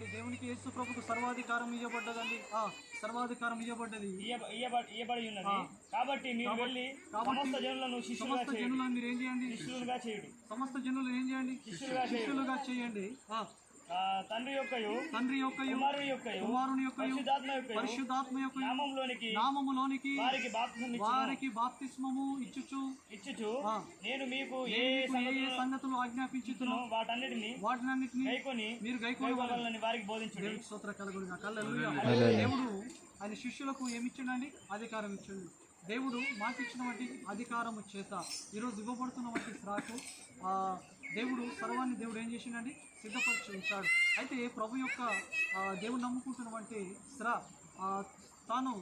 ఇవ్వబడ్డదండి. దేవునికి యేసు ప్రభుకు సర్వాధికారం ఇవ్వబడ్డదండి. సర్వాధికారం ఇవ్వబడ్డది, ఇవ్వబడి ఉన్నది. కాబట్టి మీరు వెళ్ళి సమస్త జనులను మీరు ఏం చేయండి? శిష్యులుగా చేయండి. సమస్త జనులు ఏం చేయండి? శిష్యులుగా చేయండి. తండ్రి యొక్కయు కుమారుని యొక్కయు పరిశుద్ధాత్మ యొక్క నామములోనికి వారికి బాప్తిస్మము ఇచ్చుచు నేను మీకు ఏ సంగతులు ఆజ్ఞాపించుతున్నో వాటన్నిటిని మీరు గైకొనవలెనని వారికి బోధించండి. స్తోత్ర కలుగునుగా. హల్లెలూయా. దేవుడు ఆయన శిష్యులకు ఏమిచ్చిండండి? అధికారం ఇచ్చిండు. దేవుడు మాకు ఇచ్చినటువంటి అధికారము చేత ఈరోజు ఇవ్వబడుతున్నటువంటి శ్రాకు దేవుడు సర్వాన్ని దేవుడు ఏం చేసిండండి? సిద్ధపరిచి ఉంచాడు. అయితే ప్రభు యొక్క దేవుడు నమ్ముకుంటున్నటువంటి శ్రా తాను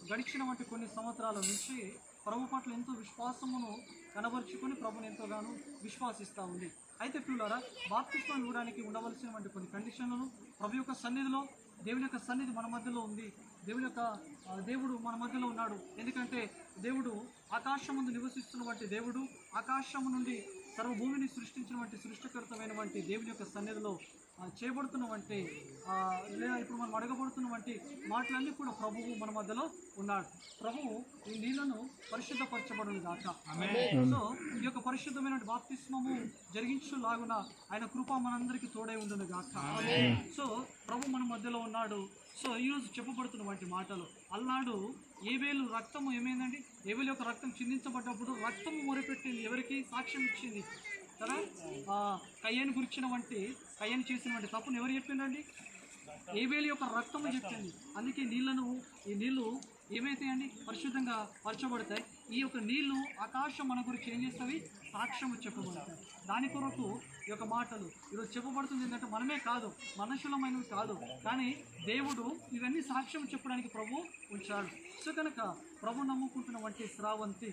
గడిచినటువంటి కొన్ని సంవత్సరాల నుంచి ప్రభు పట్ల ఎంతో విశ్వాసమును కనబరుచుకొని ప్రభుని ఎంతోగానో విశ్వాసిస్తూ ఉంది. అయితే ప్రియులారా, బాప్తిస్మం ఇవ్వడానికి ఉండవలసినటువంటి కొన్ని కండిషన్లను ప్రభు యొక్క సన్నిధిలో, దేవుని యొక్క సన్నిధి మన మధ్యలో ఉంది, దేవుడు మన మధ్యలో ఉన్నాడు. ఎందుకంటే దేవుడు ఆకాశముందు నివసిస్తున్నటువంటి దేవుడు, ఆకాశము నుండి సర్వభూమిని సృష్టించినటువంటి సృష్టికర్తమైనటువంటి దేవుని యొక్క సన్నిధిలో చేయబడుతున్నటువంటి లేదా ఇప్పుడు మనం అడగబడుతున్నటువంటి మాటలన్నీ కూడా ప్రభువు మన మధ్యలో ఉన్నాడు. ప్రభువు ఈ నీళ్లను పరిశుద్ధపరచబడును గాక. సో ఈ యొక్క పరిశుద్ధమైన బాప్తిస్మము జరిగించులాగున ఆయన కృప మనందరికీ తోడై ఉండును గాక. సో ప్రభు మన మధ్యలో ఉన్నాడు. సో ఈరోజు చెప్పబడుతున్నటువంటి మాటలు అల్లాడు ఏబేలు రక్తము ఏమైందండి? ఏబేలు యొక్క రక్తం చిందించబడ్డప్పుడు రక్తము మొరపెట్టింది. ఎవరికి? సాక్ష్యం ఇచ్చింది కదా. కయ్యను కయ్యను చేసినటువంటి తప్పును ఎవరు చెప్పిందండి? ఏబేలు యొక్క రక్తము చెప్పింది. అందుకే ఈ నీళ్లు ఏమైతాయండి? పరిశుద్ధంగా పరచబడతాయి. ఈ యొక్క నీళ్లు ఆకాశం మన గురించి ఏం చేస్తాయి? సాక్ష్యము చెప్పబడతాయి. దాని కొరకు ఈ యొక్క మాటలు ఈరోజు చెప్పబడుతుంది. ఏంటంటే మనమే కాదు, మనుషులమైనవి కాదు, కానీ దేవుడు ఇవన్నీ సాక్ష్యం చెప్పడానికి ప్రభు ఉంచాడు. సో కనుక ప్రభు నమ్ముకుంటున్నటువంటి శ్రావంతి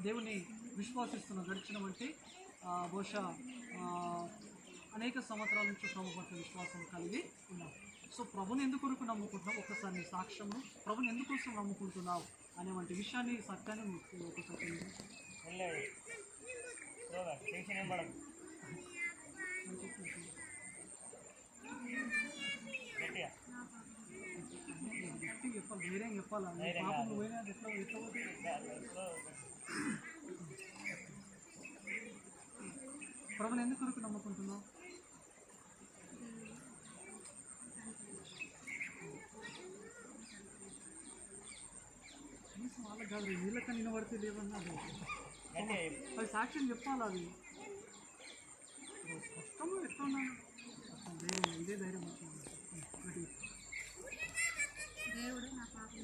దేవుని విశ్వాసిస్తున్న గడిచినటువంటి బహుశా అనేక సంవత్సరాల నుంచి ప్రభు పట్ల విశ్వాసం కలిగి ఉన్నాం. సో ప్రభుని ఎందుకొరకు నమ్ముకుంటున్నావు? ఒకసారి నీ సాక్ష్యము ప్రభుని ఎందుకోసం నమ్ముకుంటున్నావు అనేటువంటి విషయాన్ని, సత్యాన్ని ఒకసారి చెప్పాలి. ధైర్యం చెప్పాలా? పాపం పోయినా ఎట్లా ప్రభుని ఎందుకొరకు నమ్ముకుంటున్నావు? వాళ్ళకి కాదు, వీళ్ళక నిలబడితే లేవన్నా అది సాక్ష్యం చెప్పాలి. అది కష్టము ఎట్లా ఉన్నాను ధైర్యం, ఇదే ధైర్యం వచ్చింది. దేవుడు నా పాపం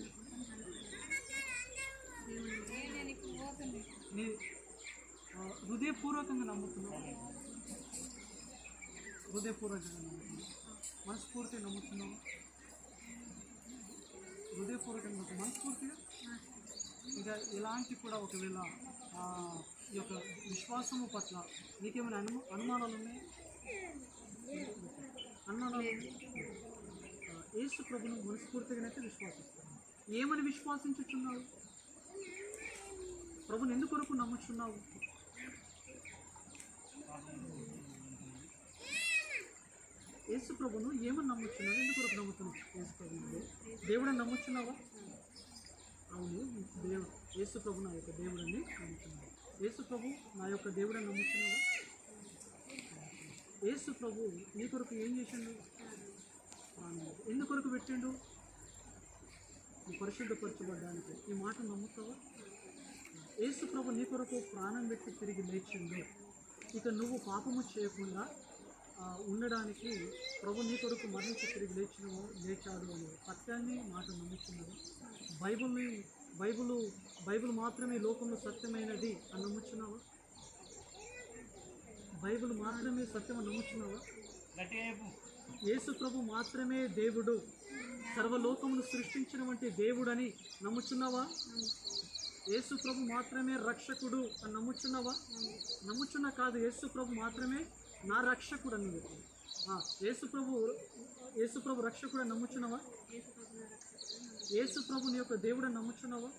నీ హృదయపూర్వకంగా నమ్ముతున్నావు, హృదయపూర్వకంగా నమ్ముతున్నావు, మనస్ఫూర్తిగా నమ్ముతున్నావు, హృదయపూర్వకంగా మనస్ఫూర్తిగా. ఇంకా ఎలాంటి కూడా ఒకవేళ ఈ యొక్క విశ్వాసము పట్ల నీకేమైనా అనుమానాలు ఉన్నాయి? యేసు ప్రభును మనస్ఫూర్తిగానైతే విశ్వాసిస్తాను. ఏమని విశ్వాసించుచున్నావు? ప్రభుని ఎందుకొరకు నమ్ముచున్నావు? యేసు ప్రభును ఏమని నమ్ముచున్నావు? ఎందుకొరకు నమ్ముతున్నావు? యేసు ప్రభుని దేవుడని నమ్ముచున్నావా? అవును, యేసు ప్రభు నా యొక్క దేవుడని నమ్ముచున్నావు. యేసు ప్రభు నా యొక్క దేవుడని నమ్ముచున్నావా? యేసు ప్రభు నీ కొరకు ఏం చేసిండు? ఎందుకొరకు పెట్టిండు? నీ పరిశుద్ధపరచబడ్డానికి. ఈ మాట నమ్ముతావా? యేసు ప్రభు నీ కొరకు ప్రాణం పెట్టి తిరిగి లేచిండు. ఇక నువ్వు పాపము చేయకుండా ఉండడానికి ప్రభు నీ కొరకు మరణించి తిరిగి లేచాడు అనే సత్యాన్ని మాట నమ్ముచున్నావు. బైబిల్ మాత్రమే లోకంలో సత్యమైనది అని నమ్ముచున్నావా? బైబిల్ మాత్రమే సత్యం అని నమ్ముచున్నావా? యేసు ప్రభు మాత్రమే దేవుడు, సర్వలోకమును సృష్టించినటువంటి దేవుడని నమ్ముచున్నావా? యేసు ప్రభు మాత్రమే రక్షకుడు అని నమ్ముచున్నావా? నమ్ముచున్నా కాదు, యేసు ప్రభు మాత్రమే నా రక్షకుడు అని. యేసు ప్రభు రక్షకుడు అని నమ్ముచున్నావా? యేసు ప్రభు నీ యొక్క దేవుడని నమ్ముచున్నావా?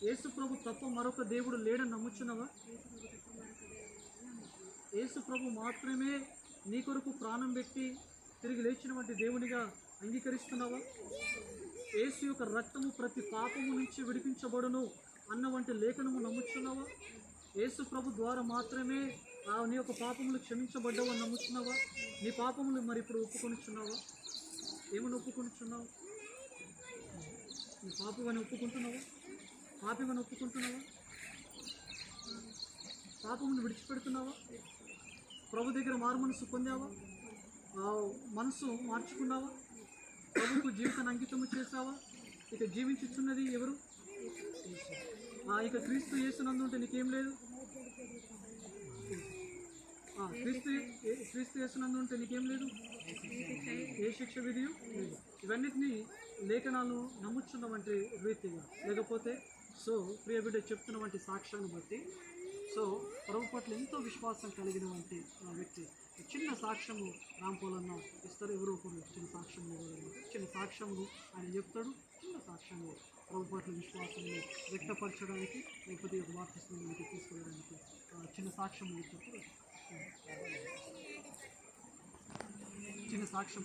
యేసు ప్రభు తప్ప మరొక దేవుడు లేడని నమ్ముచున్నావా? యేసు ప్రభు మాత్రమే నీ కొరకు ప్రాణం పెట్టి తిరిగి లేచినటువంటి దేవునిగా అంగీకరిస్తున్నావా? యేసు యొక్క రక్తము ప్రతి పాపము నుంచి విడిపించబడును అన్నవంటి లేఖనము నమ్ముచున్నావా? యేసు ప్రభు ద్వారా మాత్రమే నీ యొక్క పాపములు క్షమించబడ్డావు అని నమ్ముచున్నావా? నీ పాపములు మరి ఇప్పుడు ఒప్పుకొనిచున్నావా? ఏమని ఒప్పుకొనిచున్నావు? నీ పాపమని ఒప్పుకుంటున్నావా? పాపమని ఒప్పుకుంటున్నావా? పాపమును విడిచిపెడుతున్నావా? ప్రభు దగ్గర మారు మనసు పొందావా? మనసు మార్చుకున్నావా? ప్రభుకు జీవితాన్ని అంకితము చేసావా? ఇక జీవించుచున్నది ఎవరు? ఇక క్రీస్తు యేసునందు ఉంటే నీకేం లేదు. క్రీస్తు యేసునందు ఉంటే నీకేం లేదు. ఏ శిక్ష విధియు లేదు. ఇవన్నిటినీ లేఖనాలు నమ్ముచున్నవంటి రీతిగా, లేకపోతే సో ప్రియ బిడ్డ చెప్తున్న వంటి సాక్ష్యాన్ని బట్టి సో ప్రభు పట్ల ఎంతో విశ్వాసం కలిగిన వంటి వ్యక్తి చిన్న సాక్ష్యము రాంపోలన్న ఇస్తారు. ఎవరో ఒకరు చిన్న సాక్ష్యం చిన్న సాక్ష్యము ఆయన చెప్తాడు. చిన్న సాక్ష్యము ప్రభు పట్ల విశ్వాసాన్ని వ్యక్తపరచడానికి, లేకపోతే ఒక బాప్తిస్మానికి తీసుకెళ్ళడానికి చిన్న సాక్ష్యం చెప్తారు. చిన్న సాక్ష్యం